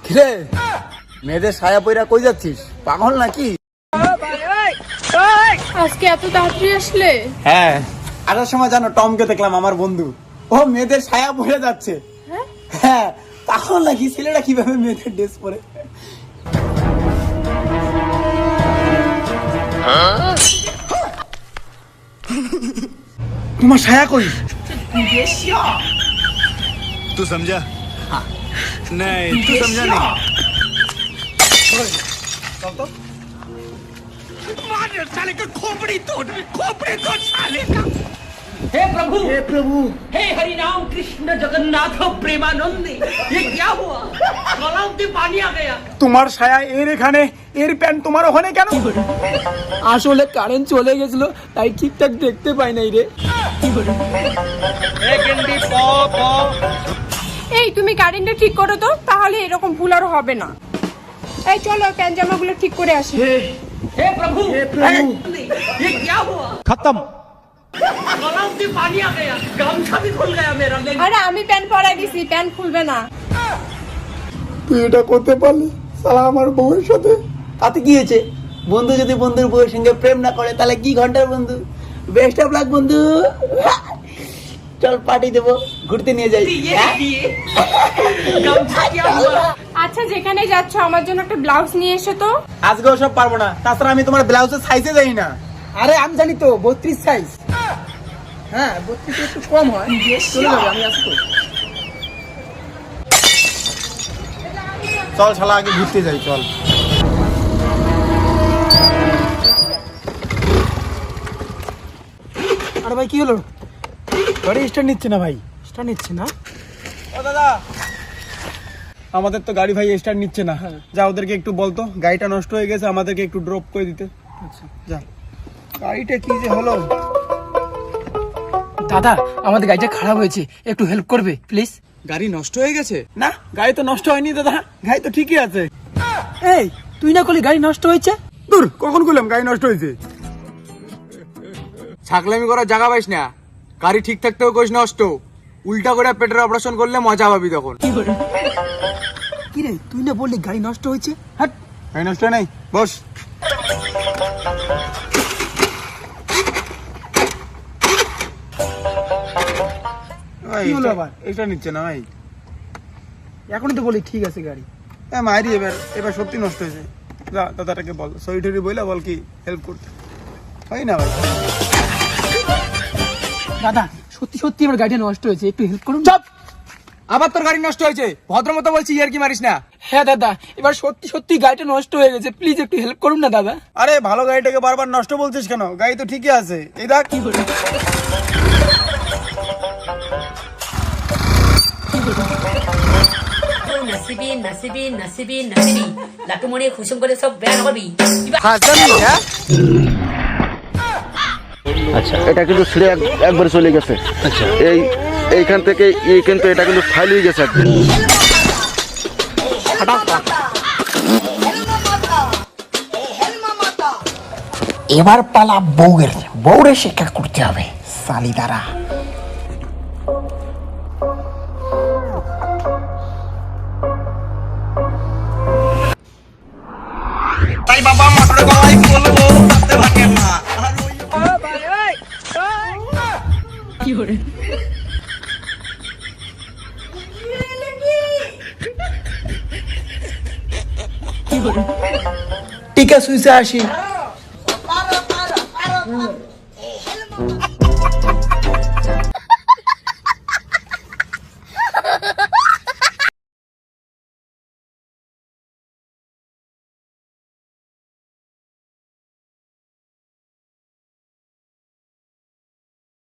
কিরে মেয়েদের ছায়া পইরা কই যাচ্ছিস? পাগল নাকি? আজকে এত তাড়াতাড়ি আসলে? হ্যাঁ, আসার সময় জানো টমকে দেখলাম, আমার বন্ধু। ও মেয়েদের ছায়া পরে যাচ্ছে। হ্যাঁ, পাগল নাকি? ছেলেরা কিভাবে মেয়েদের ড্রেস পরে? তোমার ছায়া কই? तू समझा? नहीं, तू समझा नहीं। साले का खोपड़ी तोड़ साले का। हे प्रभु, हे प्रभु, हे हरि राम कृष्ण जगन्नाथ प्रेमानंद, ये क्या हुआ? गलाव से पानी आ गया। তোমার ছায়া এর এখানে, এর প্যান্ট তোমার ওখানে কেন? আসলে কারেন্ট চলে গেছিল, তাই ঠিকঠাক দেখতে পাই নাই রে। এই তুমি কারেন্টটা ঠিক করো তো, তাহলে এরকম ভুল আর হবে না। এই চলো প্যান্ট জামাগুলো ঠিক করে আসি। हे प्रभु, ये क्या हुआ? खत्म। गलाव से पानी आ गया, गामछा भी खुल गया मेरा। আরে আমি প্যান্ট পরাই দিছি, প্যান্ট খুলবে না। তুই এটা করতে পারলি শালা আমার বউয়ের সাথে? তাতে কি হয়েছে? বন্ধু যদি বন্ধুর বউয়ের সঙ্গে প্রেম না করে তাহলে কি ঘন্টার বন্ধু? বেস্ট অফ লাক বন্ধু। চল পার্টি দেবো, ঘুরতে নিয়ে যাই। ये देखिए, गामछा क्या हुआ? আচ্ছা যেখানে যাচ্ছ আমার জন্য একটা ব্লাউজ নিয়ে এসো তো। আজকে ওসব পারবো না, তাছাড়া আমি তোমার ব্লাউজের সাইজে যাই না। আরে আমি জানি তো 32 সাইজ। হ্যাঁ 32 একটু কম হয়, চলে যাবে, আমি আসবো। চল শালা আগে ঘুরতে যাই, চল। আরে ভাই কি হলো? গাড়ি স্টার্ট নিচ্ছে না ভাই। স্টার্ট নিচ্ছে না? ও দাদা, আমাদের তো গাড়ি ভাই স্টার্ট নিচ্ছে না। যা ওদেরকে একটু বলতো, গাড়িটা নষ্ট হয়ে গেছে, আমাদেরকে একটু ড্রপ করে দিতে। আচ্ছা যা। গাড়িটা কি যে হলো? দাদা আমাদের গাড়িটা খারাপ হয়েছে, একটু হেল্প করবে প্লিজ? গাড়ি নষ্ট হয়ে গেছে? না, গাড়ি তো নষ্ট হয়নি দাদা, গাড়ি তো ঠিকই আছে। এই তুই না করলি গাড়ি নষ্ট হয়েছে? দূর, কখন করলাম গাড়ি নষ্ট হয়েছে? ছাগলামি করার জায়গা পাইস না। গাড়ি ঠিক থাকতেও কোষ নষ্ট, উল্টা করে পেটের অপারেশন করলে মজা পাবি তখন। কি রে তুই না বললি গাড়ি নষ্ট হয়েছে? হাট, গাড়ি নষ্ট নেই, বস। কি হলো আবার? এটা নিচ্ছে না ভাই। এখনই তো বলি ঠিক আছে গাড়ি। মারি, এবার সত্যি নষ্ট হয়েছে। যা দাদাটাকে বল, সরি টরি বইলা বল কি হেল্প করতে হয় না ভাই। দাদা সত্যি সত্যি আমার গাড়িটা নষ্ট হয়েছে, একটু হেল্প করুন। চুপ! আবার তোর গাড়ি নষ্ট হয়েছে? ভদ্রমতো বলছি, ইয়ার কি মারিস না। হ্যাঁ দাদা, এবার সত্যি সত্যি গাড়িটা নষ্ট হয়ে গেছে, প্লিজ একটু হেল্প করুন না দাদা। আরে ভালো গাড়িটাকে বারবার নষ্ট বলছিস কেন? গাড়ি তো ঠিকই আছে, এই দেখ। কি করে? নাচিবি নাচিবি নাচিবি নাচিবি লাটুমণি খুচুম করে সব বেয়া নকরবি হ্যাঁ আচ্ছা, এটা কিন্তু ছিঁড়ে একবারে চলে গেছে। আচ্ছা, এইখান থেকে এই কিন্তু এটা কিন্তু ফাইল হয়ে গেছে একদম। এবার পালা বউরে শিক্ষা করতে হবে সালি দ্বারা। তাই বাবা মোটর গলাই বলবো তাতে ভাগে না। কি করে? টিকা সুইচে আসি।